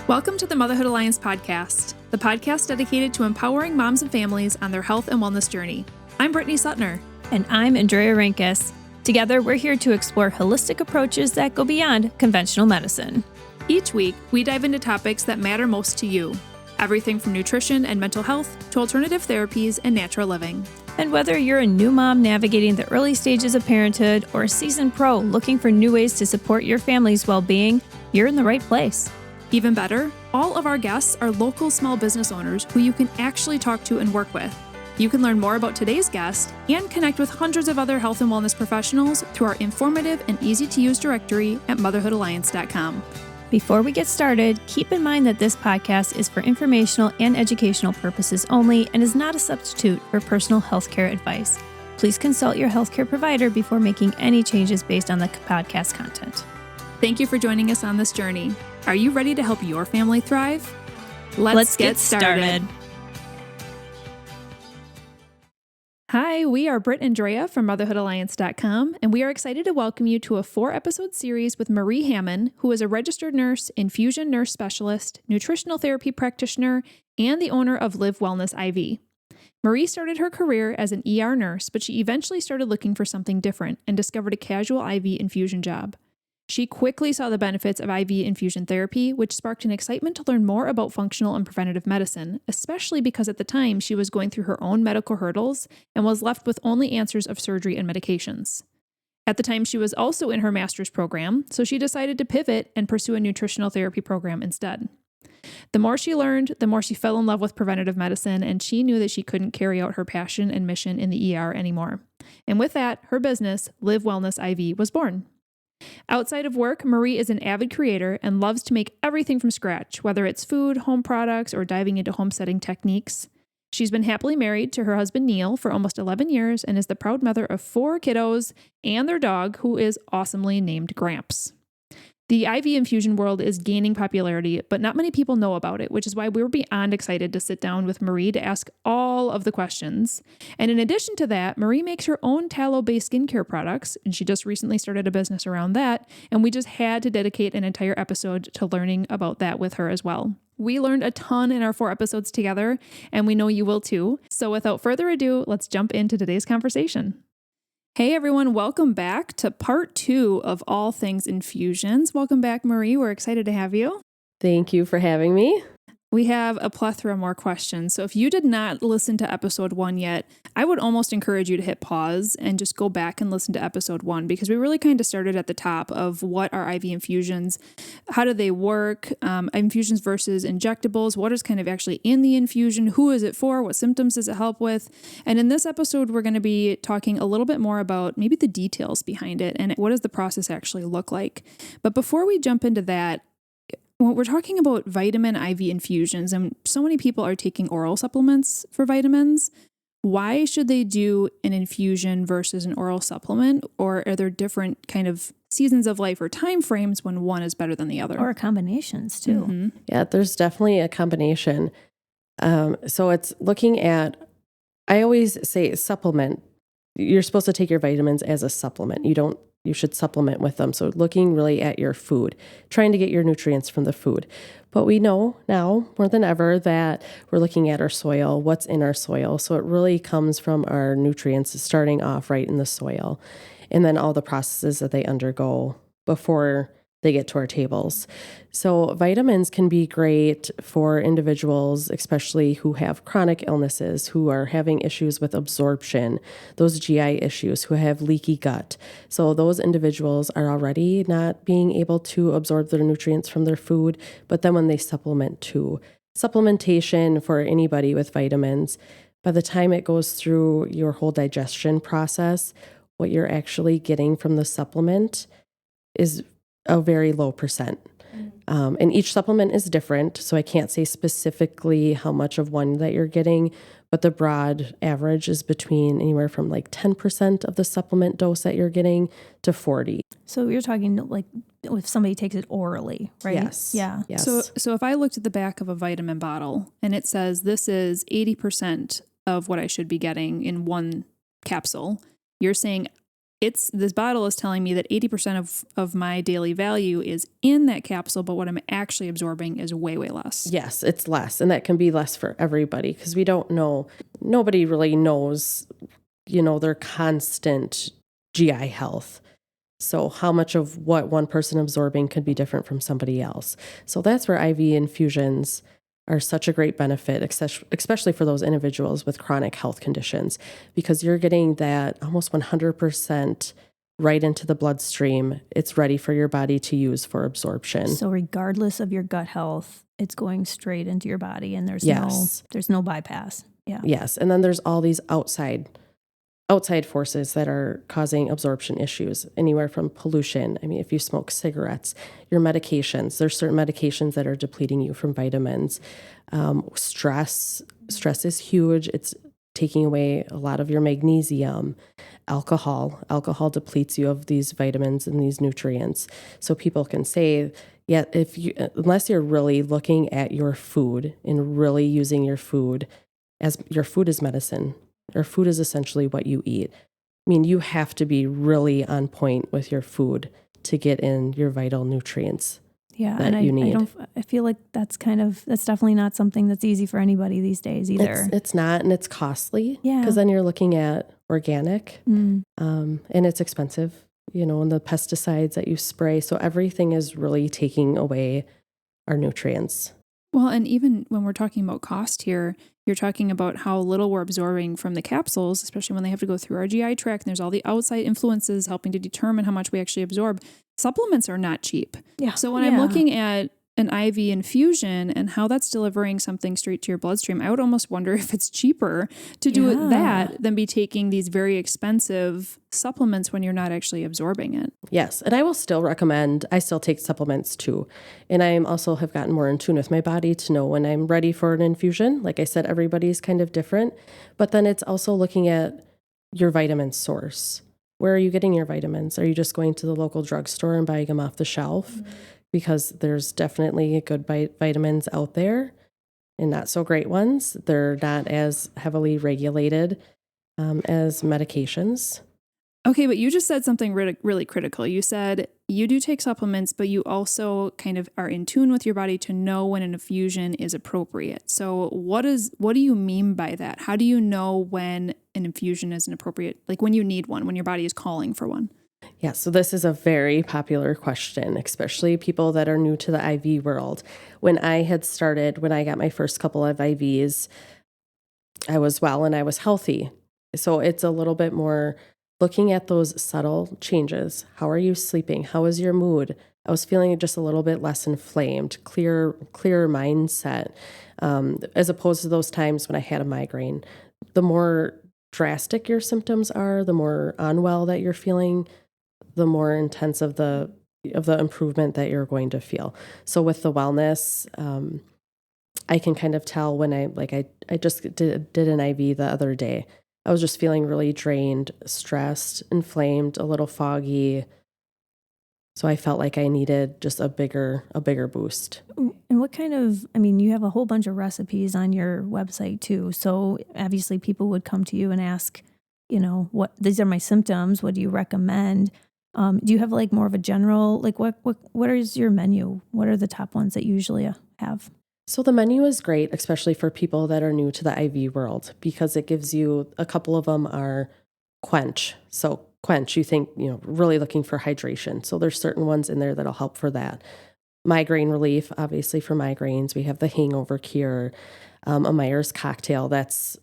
Welcome to the Motherhood Alliance podcast, the podcast dedicated to empowering moms and families on their health and wellness journey. I'm Brittany Suttner. And I'm Andrea Rinkus. Together, we're here to explore holistic approaches that go beyond conventional medicine. Each week, we dive into topics that matter most to you. Everything from nutrition and mental health to alternative therapies and natural living. And whether you're a new mom navigating the early stages of parenthood or a seasoned pro looking for new ways to support your family's well-being, you're in the right place. Even better, all of our guests are local small business owners who you can actually talk to and work with. You can learn more about today's guest and connect with hundreds of other health and wellness professionals through our informative and easy-to-use directory at motherhoodalliance.com. Before we get started, keep in mind that this podcast is for informational and educational purposes only and is not a substitute for personal healthcare advice. Please consult your healthcare provider before making any changes based on the podcast content. Thank you for joining us on this journey. Are you ready to help your family thrive? Let's get started. Hi, we are Britt and Drea from motherhoodalliance.com, and we are excited to welcome you to a 4-episode series with Marie Hammen, who is a registered nurse, infusion nurse specialist, nutritional therapy practitioner, and the owner of Live Wellness IV. Marie started her career as an ER nurse, but she eventually started looking for something different and discovered a casual IV infusion job. She quickly saw the benefits of IV infusion therapy, which sparked an excitement to learn more about functional and preventative medicine, especially because at the time she was going through her own medical hurdles and was left with only answers of surgery and medications. At the time, she was also in her master's program, so she decided to pivot and pursue a nutritional therapy program instead. The more she learned, the more she fell in love with preventative medicine, and she knew that she couldn't carry out her passion and mission in the ER anymore. And with that, her business, Live Wellness IV, was born. Outside of work, Marie is an avid creator and loves to make everything from scratch, whether it's food, home products, or diving into homesteading techniques. She's been happily married to her husband Neil for almost 11 years and is the proud mother of 4 kiddos and their dog, who is awesomely named Gramps. The IV infusion world is gaining popularity, but not many people know about it, which is why we were beyond excited to sit down with Marie to ask all of the questions. And in addition to that, Marie makes her own tallow-based skincare products, and she just recently started a business around that, and we just had to dedicate an entire episode to learning about that with her as well. We learned a ton in our 4 episodes together, and we know you will too. So without further ado, let's jump into today's conversation. Hey everyone, welcome back to part 2 of All Things Infusions. Welcome back, Marie. We're excited to have you. Thank you for having me. We have a plethora more questions. So if you did not listen to episode 1 yet, I would almost encourage you to hit pause and just go back and listen to episode 1, because we really kind of started at the top of what are IV infusions, how do they work, infusions versus injectables, what is kind of actually in the infusion, who is it for, what symptoms does it help with. And in this episode, we're going to be talking a little bit more about maybe the details behind it and what does the process actually look like. But before we jump into that, when we're talking about vitamin IV infusions, and so many people are taking oral supplements for vitamins, why should they do an infusion versus an oral supplement? Or are there different kind of seasons of life or time frames when one is better than the other? Or combinations too. Mm-hmm. Yeah, there's definitely a combination. So it's looking at, I always say supplement. You're supposed to take your vitamins as a supplement. You should supplement with them. So looking really at your food, trying to get your nutrients from the food. But we know now more than ever that we're looking at our soil, what's in our soil. So it really comes from our nutrients starting off right in the soil, and then all the processes that they undergo before they get to our tables. So vitamins can be great for individuals, especially who have chronic illnesses, who are having issues with absorption, those GI issues, who have leaky gut. So those individuals are already not being able to absorb their nutrients from their food, but then when they supplement too. Supplementation for anybody with vitamins, by the time it goes through your whole digestion process, what you're actually getting from the supplement is a very low percent. And each supplement is different, so I can't say specifically how much of one that you're getting, but the broad average is between anywhere from like 10% of the supplement dose that you're getting to 40. So you're talking like if somebody takes it orally, right? Yes. Yeah. Yes. So if I looked at the back of a vitamin bottle and it says this is 80% of what I should be getting in one capsule, you're saying this bottle is telling me that 80% of my daily value is in that capsule, but what I'm actually absorbing is way, way less. Yes, it's less. And that can be less for everybody because we don't know. Nobody really knows, their constant GI health. So how much of what one person absorbing could be different from somebody else. So that's where IV infusions are such a great benefit, especially for those individuals with chronic health conditions, because you're getting that almost 100% right into the bloodstream. It's ready for your body to use for absorption. So regardless of your gut health, it's going straight into your body, and there's no bypass. Yeah. Yes. And then there's all these outside forces that are causing absorption issues, anywhere from pollution. I mean, if you smoke cigarettes, your medications, there's certain medications that are depleting you from vitamins. Stress is huge. It's taking away a lot of your magnesium. Alcohol depletes you of these vitamins and these nutrients. So people can say, yeah, unless you're really looking at your food and really using your food as your food is medicine, or food is essentially what you eat. I mean, you have to be really on point with your food to get in your vital nutrients. Yeah, and you need. I feel like that's definitely not something that's easy for anybody these days either. It's not, and it's costly. Yeah, because then you're looking at organic, and it's expensive. And the pesticides that you spray. So everything is really taking away our nutrients. Well, and even when we're talking about cost here, you're talking about how little we're absorbing from the capsules, especially when they have to go through our GI tract, and there's all the outside influences helping to determine how much we actually absorb. Supplements are not cheap. Yeah. So when I'm looking at an IV infusion and how that's delivering something straight to your bloodstream, I would almost wonder if it's cheaper to do that than be taking these very expensive supplements when you're not actually absorbing it. Yes. And I will still recommend, I still take supplements too. And I also have gotten more in tune with my body to know when I'm ready for an infusion. Like I said, everybody's kind of different, but then it's also looking at your vitamin source. Where are you getting your vitamins? Are you just going to the local drugstore and buying them off the shelf? Mm-hmm. Because there's definitely good vitamins out there and not so great ones. They're not as heavily regulated as medications. Okay, but you just said something really, really critical. You said you do take supplements, but you also kind of are in tune with your body to know when an infusion is appropriate. So what do you mean by that? How do you know when an infusion is an appropriate, like when you need one, when your body is calling for one? Yeah, so this is a very popular question, especially people that are new to the IV world. When I got my first couple of IVs, I was well and I was healthy. So it's a little bit more looking at those subtle changes. How are you sleeping? How is your mood? I was feeling just a little bit less inflamed, clearer mindset, as opposed to those times when I had a migraine. The more drastic your symptoms are, the more unwell that you're feeling, the more intense of the improvement that you're going to feel. So with the wellness, I can kind of tell when I just did an IV the other day. I was just feeling really drained, stressed, inflamed, a little foggy. So I felt like I needed just a bigger boost. And what kind of, you have a whole bunch of recipes on your website too. So obviously people would come to you and ask, what, these are my symptoms. What do you recommend? Do you have like more of a general, like what is your menu? What are the top ones that you usually have? So the menu is great, especially for people that are new to the IV world, because it gives you, a couple of them are quench. So quench, you think, really looking for hydration. So there's certain ones in there that'll help for that. Migraine relief, obviously for migraines. We have the hangover cure, a Myers cocktail. That's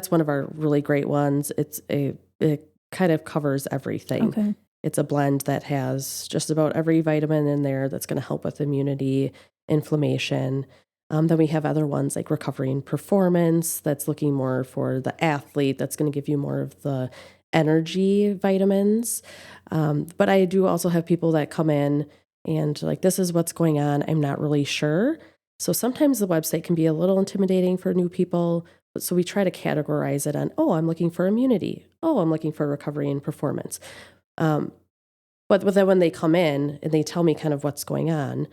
one of our really great ones. It kind of covers everything. Okay. It's a blend that has just about every vitamin in there that's going to help with immunity, inflammation. Then we have other ones like recovery and performance that's looking more for the athlete. That's going to give you more of the energy vitamins. But I do also have people that come in and like, this is what's going on. I'm not really sure. So sometimes the website can be a little intimidating for new people. So we try to categorize it on, I'm looking for immunity. I'm looking for recovery and performance. But then when they come in and they tell me kind of what's going on,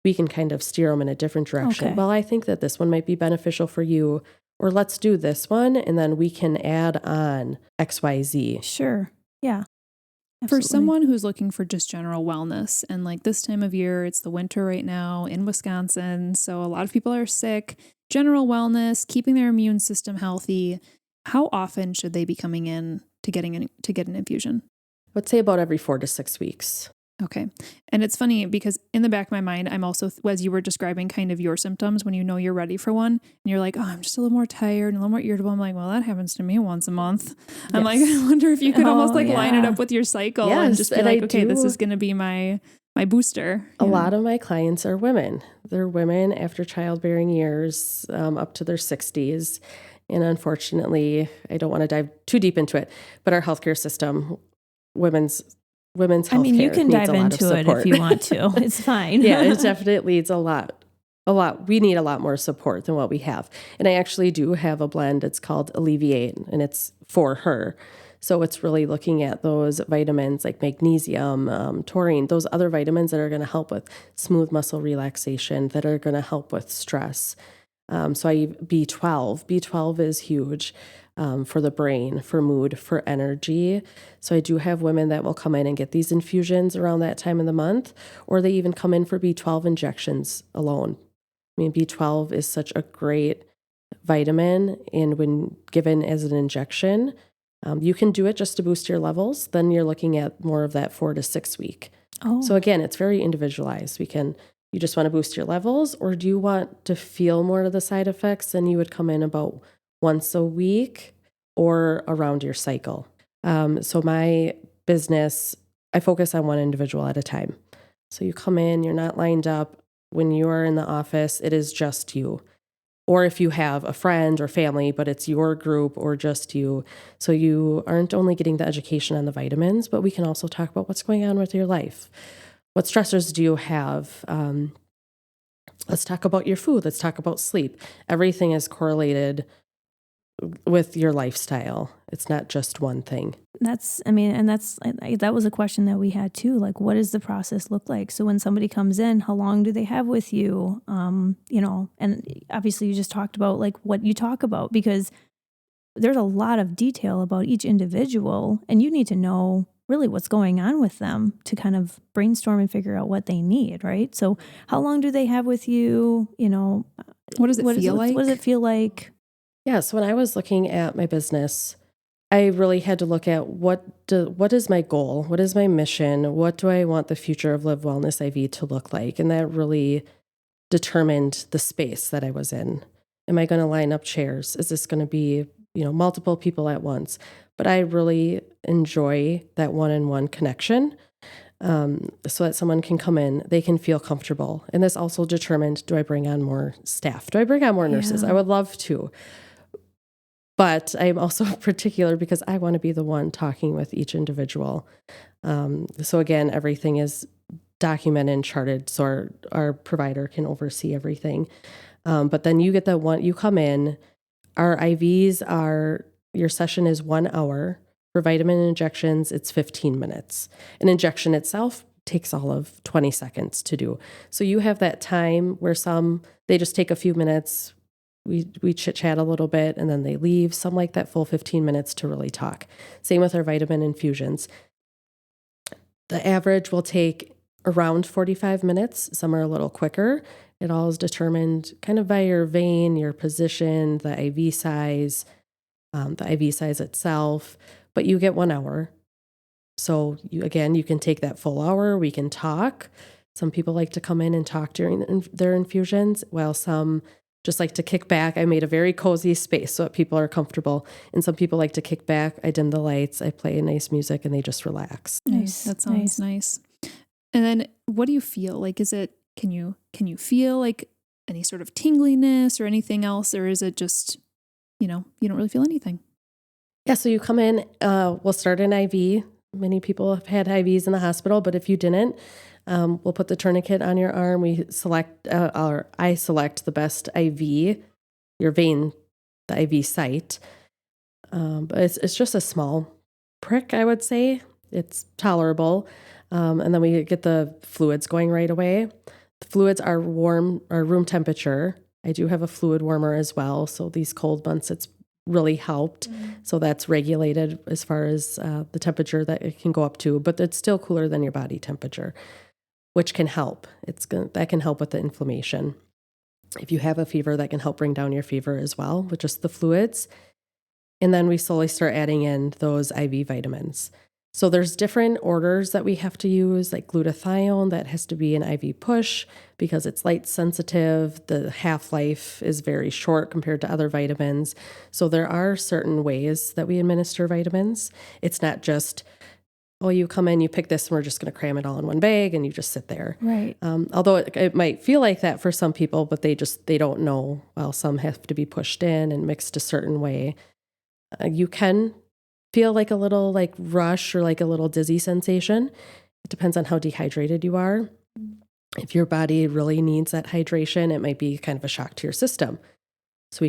we can kind of steer them in a different direction. Okay. Well, I think that this one might be beneficial for you, or let's do this one, and then we can add on XYZ. Sure. Yeah. For someone who's looking for just general wellness, and like this time of year, it's the winter right now in Wisconsin, so a lot of people are sick. General wellness, keeping their immune system healthy. How often should they be coming in to get an infusion? I would say about every 4 to 6 weeks. Okay. And it's funny because in the back of my mind, I'm also, as you were describing kind of your symptoms when you know you're ready for one, and you're like, oh, I'm just a little more tired and a little more irritable. I'm like, well, that happens to me once a month. Yes. I'm like, I wonder if you could almost like line it up with your cycle and just be like, okay, this is going to be my booster. A lot of my clients are women. They're women after childbearing years, up to their 60s. And unfortunately, I don't want to dive too deep into it, but our healthcare system, women's healthcare. I mean, you can dive into it if you want to. It's fine. Yeah, it definitely needs a lot. We need a lot more support than what we have. And I actually do have a blend. It's called Alleviate, and it's for her. So it's really looking at those vitamins like magnesium, taurine, those other vitamins that are going to help with smooth muscle relaxation, that are going to help with stress. So I B12. B12 is huge. For the brain, for mood, for energy. So I do have women that will come in and get these infusions around that time of the month, or they even come in for B12 injections alone. I mean, B12 is such a great vitamin, and when given as an injection, you can do it just to boost your levels. Then you're looking at more of that 4 to 6 week. Oh. So again, it's very individualized. You just want to boost your levels, or do you want to feel more of the side effects? Then you would come in about once a week or around your cycle. So my business, I focus on one individual at a time. So you come in, you're not lined up. When you're in the office, it is just you. Or if you have a friend or family, but it's your group or just you. So you aren't only getting the education on the vitamins, but we can also talk about what's going on with your life. What stressors do you have? Let's talk about your food. Let's talk about sleep. Everything is correlated with your lifestyle. It's not just one thing. That was a question that we had too. Like, what does the process look like? So when somebody comes in, how long do they have with you? And obviously you just talked about like what you talk about, because there's a lot of detail about each individual, and you need to know really what's going on with them to kind of brainstorm and figure out what they need, right? So how long do they have with you? What does it feel like? What does it feel like? Yeah, so when I was looking at my business, I really had to look at what is my goal? What is my mission? What do I want the future of Live Wellness IV to look like? And that really determined the space that I was in. Am I going to line up chairs? Is this going to be, multiple people at once? But I really enjoy that one-on-one connection, so that someone can come in, they can feel comfortable. And this also determined, do I bring on more staff? Do I bring on more nurses? I would love to. But I'm also particular because I want to be the one talking with each individual. So again, everything is documented and charted so our provider can oversee everything. But then you get you come in, our IVs your session is 1 hour. For vitamin injections, it's 15 minutes. An injection itself takes all of 20 seconds to do. So you have that time where they just take a few minutes, we chit-chat a little bit, and then they leave. Some like that full 15 minutes to really talk. Same with our vitamin infusions. The average will take around 45 minutes. Some are a little quicker. It all is determined kind of by your vein, your position, the IV size itself. But you get 1 hour. So you can take that full hour. We can talk. Some people like to come in and talk during their infusions, while some just like to kick back. I made a very cozy space so that people are comfortable. And some people like to kick back. I dim the lights. I play nice music, and they just relax. Nice. That sounds nice. And then what do you feel? Like, can you feel like any sort of tingliness or anything else? Or is it just, you don't really feel anything? Yeah. So you come in, we'll start an IV. Many people have had IVs in the hospital, but if you didn't, we'll put the tourniquet on your arm. I select the best IV, your vein, the IV site. But it's just a small prick, I would say. It's tolerable. And then we get the fluids going right away. The fluids are room temperature. I do have a fluid warmer as well. So these cold months, it's really helped. So that's regulated as far as the temperature that it can go up to, but it's still cooler than your body temperature, which can help. That can help with the inflammation. If you have a fever, that can help bring down your fever as well with just the fluids. And then we slowly start adding in those IV vitamins. So there's different orders that we have to use, like glutathione, that has to be an IV push because it's light sensitive. The half-life is very short compared to other vitamins. So there are certain ways that we administer vitamins. It's not just, oh, you come in, you pick this, and we're just going to cram it all in one bag, and you just sit there. Right. Although it might feel like that for some people, but they don't know. Well, some have to be pushed in and mixed a certain way. You can feel like a little like rush or like a little dizzy sensation. It depends on how dehydrated you are. If your body really needs that hydration, it might be kind of a shock to your system. So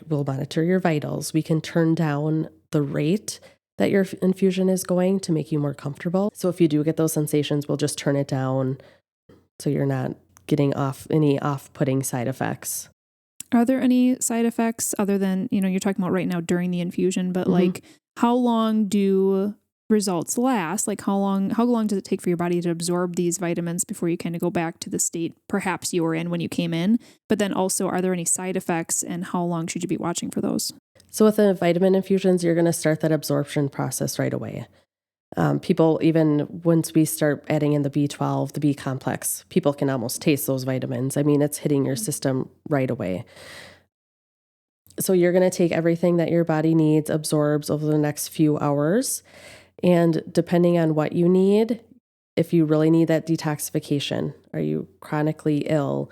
we'll monitor your vitals. We can turn down the rate that your infusion is going to make you more comfortable. So if you do get those sensations, we'll just turn it down so you're not getting any off-putting side effects. Are there any side effects other than, you're talking about right now during the infusion, but like how long do results last? Like how long does it take for your body to absorb these vitamins before you kind of go back to the state perhaps you were in when you came in? But then also, are there any side effects and how long should you be watching for those? So with the vitamin infusions, you're going to start that absorption process right away. People, even once we start adding in the B12, the B complex, people can almost taste those vitamins. I mean, it's hitting your system right away. So you're going to take everything that your body needs, absorbs over the next few hours. And depending on what you need, if you really need that detoxification, are you chronically ill,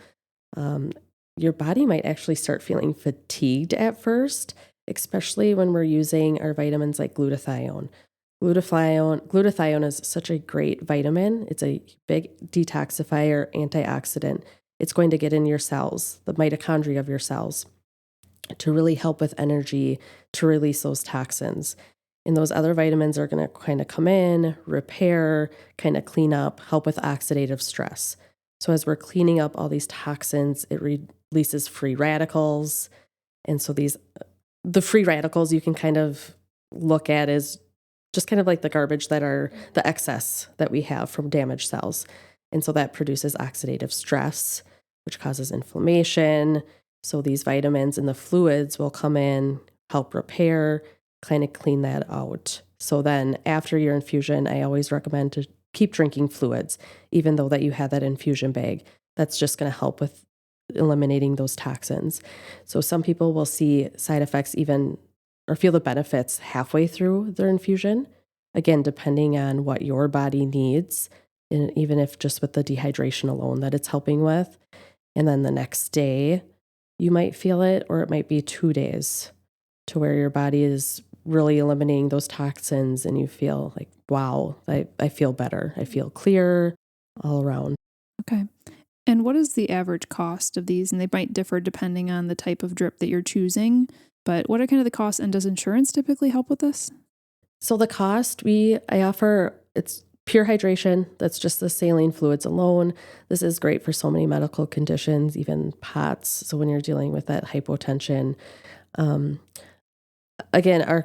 your body might actually start feeling fatigued at first, especially when we're using our vitamins like glutathione. Glutathione is such a great vitamin. It's a big detoxifier, antioxidant. It's going to get in your cells, the mitochondria of your cells, to really help with energy, to release those toxins. And those other vitamins are going to kind of come in, repair, kind of clean up, help with oxidative stress. So as we're cleaning up all these toxins, it releases free radicals. And so the free radicals you can kind of look at as just kind of like the garbage that are the excess that we have from damaged cells. And so that produces oxidative stress, which causes inflammation. So these vitamins and the fluids will come in, help repair, kind of clean that out. So then after your infusion, I always recommend to keep drinking fluids, even though that you have that infusion bag. That's just going to help with eliminating those toxins. So some people will see side effects or feel the benefits halfway through their infusion, again, depending on what your body needs, and even if just with the dehydration alone that it's helping with. And then the next day, you might feel it, or it might be 2 days to where your body is really eliminating those toxins and you feel like, wow, I feel better. I feel clear all around. Okay. And what is the average cost of these? And they might differ depending on the type of drip that you're choosing, but what are kind of the costs, and does insurance typically help with this? So the cost I offer, it's pure hydration. That's just the saline fluids alone. This is great for so many medical conditions, even POTS. So when you're dealing with that hypotension, again,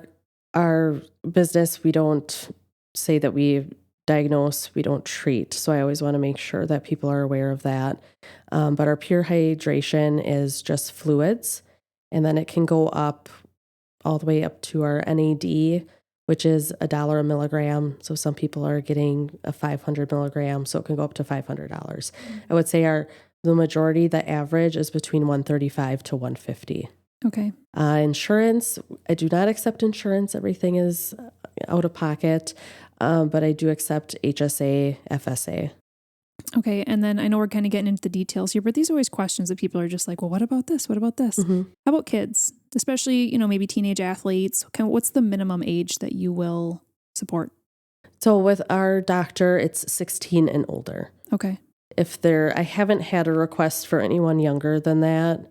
our business, we don't say that we diagnose, we don't treat. So I always want to make sure that people are aware of that. But our pure hydration is just fluids. And then it can go up all the way up to our NAD, which is $1 a milligram. So some people are getting a 500 milligram, so it can go up to $500. I would say the majority, the average is between $135 to $150. Okay. Insurance, I do not accept insurance. Everything is out of pocket, but I do accept HSA, FSA. Okay. And then I know we're kind of getting into the details here, but these are always questions that people are just like, well, what about this? What about this? Mm-hmm. How about kids, especially, maybe teenage athletes? What's the minimum age that you will support? So with our doctor, it's 16 and older. Okay. I haven't had a request for anyone younger than that.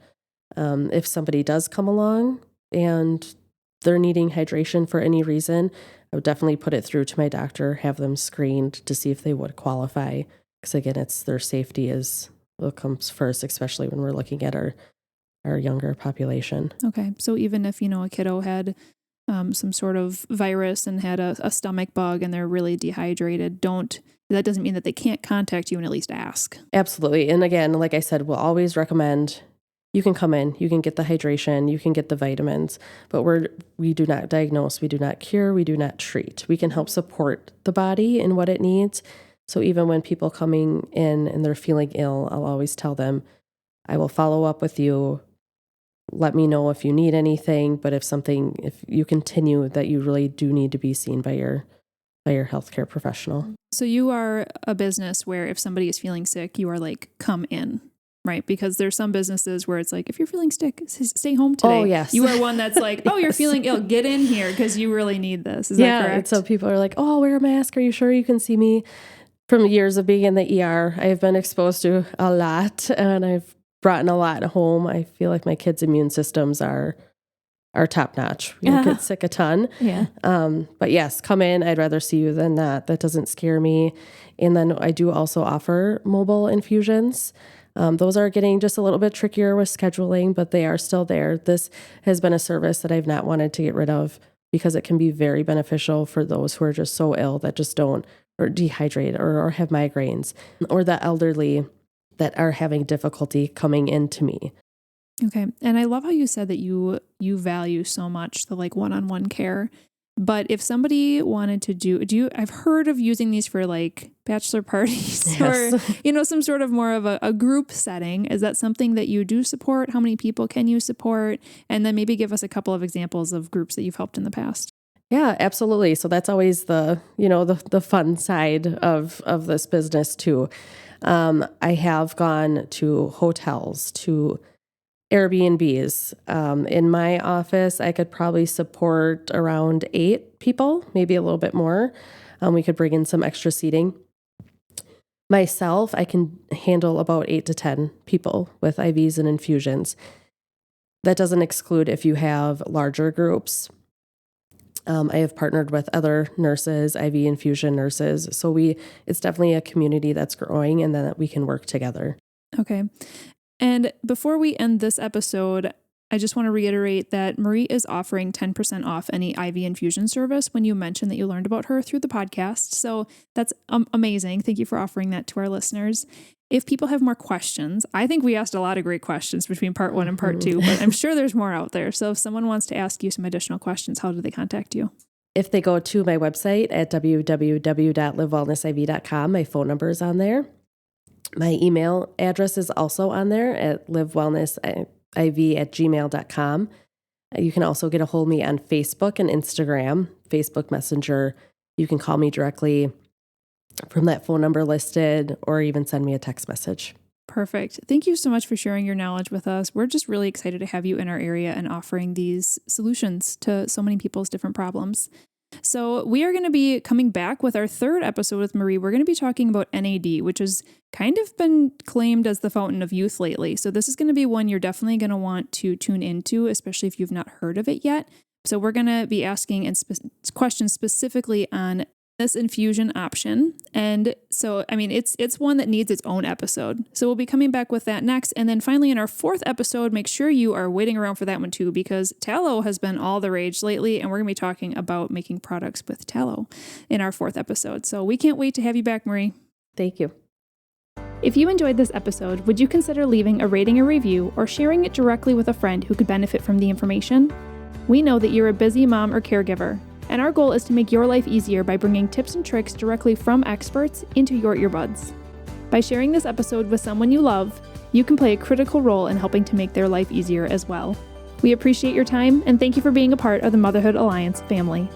If somebody does come along and they're needing hydration for any reason, I would definitely put it through to my doctor, have them screened to see if they would qualify. Because again, it's their safety is what comes first, especially when we're looking at our our younger population. Okay. So even if, a kiddo had some sort of virus and had a stomach bug and they're really dehydrated, that doesn't mean that they can't contact you and at least ask. Absolutely. And again, like I said, we'll always recommend you can come in, you can get the hydration, you can get the vitamins, but we do not diagnose, we do not cure, we do not treat. We can help support the body in what it needs. So even when people coming in and they're feeling ill, I'll always tell them, I will follow up with you. Let me know if you need anything, but if you continue that you really do need to be seen by your healthcare professional. So you are a business where if somebody is feeling sick, you are like, come in, right? Because there's some businesses where it's like, if you're feeling sick, stay home today. Oh, yes. You are one that's like, oh, you're feeling ill, get in here because you really need this. Is that correct? So people are like, oh, I'll wear a mask. Are you sure you can see me? From years of being in the ER, I have been exposed to a lot and I've brought in a lot home. I feel like my kids' immune systems are top notch. We don't get sick a ton. Yeah. But yes, come in. I'd rather see you than not. That doesn't scare me. And then I do also offer mobile infusions. Those are getting just a little bit trickier with scheduling, but they are still there. This has been a service that I've not wanted to get rid of because it can be very beneficial for those who are just so ill that just don't, or dehydrate or have migraines, or the elderly that are having difficulty coming into me. Okay. And I love how you said that you value so much the like one-on-one care. But if somebody wanted to I've heard of using these for like bachelor parties Yes. or, some sort of more of a group setting. Is that something that you do support? How many people can you support? And then maybe give us a couple of examples of groups that you've helped in the past. Yeah, absolutely. So that's always the fun side of this business too. I have gone to hotels, to Airbnbs. In my office, I could probably support around 8 people, maybe a little bit more. We could bring in some extra seating. Myself, I can handle about 8 to 10 people with IVs and infusions. That doesn't exclude if you have larger groups. I have partnered with other nurses, IV infusion nurses. So it's definitely a community that's growing and that we can work together. Okay. And before we end this episode, I just want to reiterate that Marie is offering 10% off any IV infusion service when you mention that you learned about her through the podcast. So that's amazing. Thank you for offering that to our listeners. If people have more questions, I think we asked a lot of great questions between part 1 and part 2, but I'm sure there's more out there. So if someone wants to ask you some additional questions, how do they contact you? If they go to my website at www.livewellnessiv.com, my phone number is on there. My email address is also on there at livewellnessiv@gmail.com. You can also get a hold of me on Facebook and Instagram, Facebook Messenger. You can call me directly from that phone number listed or even send me a text message. Perfect. Thank you so much for sharing your knowledge with us. We're just really excited to have you in our area and offering these solutions to so many people's different problems. So we are going to be coming back with our 3rd episode with Marie. We're going to be talking about NAD, which has kind of been claimed as the fountain of youth lately. So this is going to be one you're definitely going to want to tune into, especially if you've not heard of it yet. So we're going to be asking questions specifically on this infusion option. And so, it's one that needs its own episode. So we'll be coming back with that next. And then finally in our 4th episode, make sure you are waiting around for that one too, because tallow has been all the rage lately. And we're going to be talking about making products with tallow in our 4th episode. So we can't wait to have you back, Marie. Thank you. If you enjoyed this episode, would you consider leaving a rating or review or sharing it directly with a friend who could benefit from the information? We know that you're a busy mom or caregiver, and our goal is to make your life easier by bringing tips and tricks directly from experts into your earbuds. By sharing this episode with someone you love, you can play a critical role in helping to make their life easier as well. We appreciate your time, and thank you for being a part of the Motherhood Alliance family.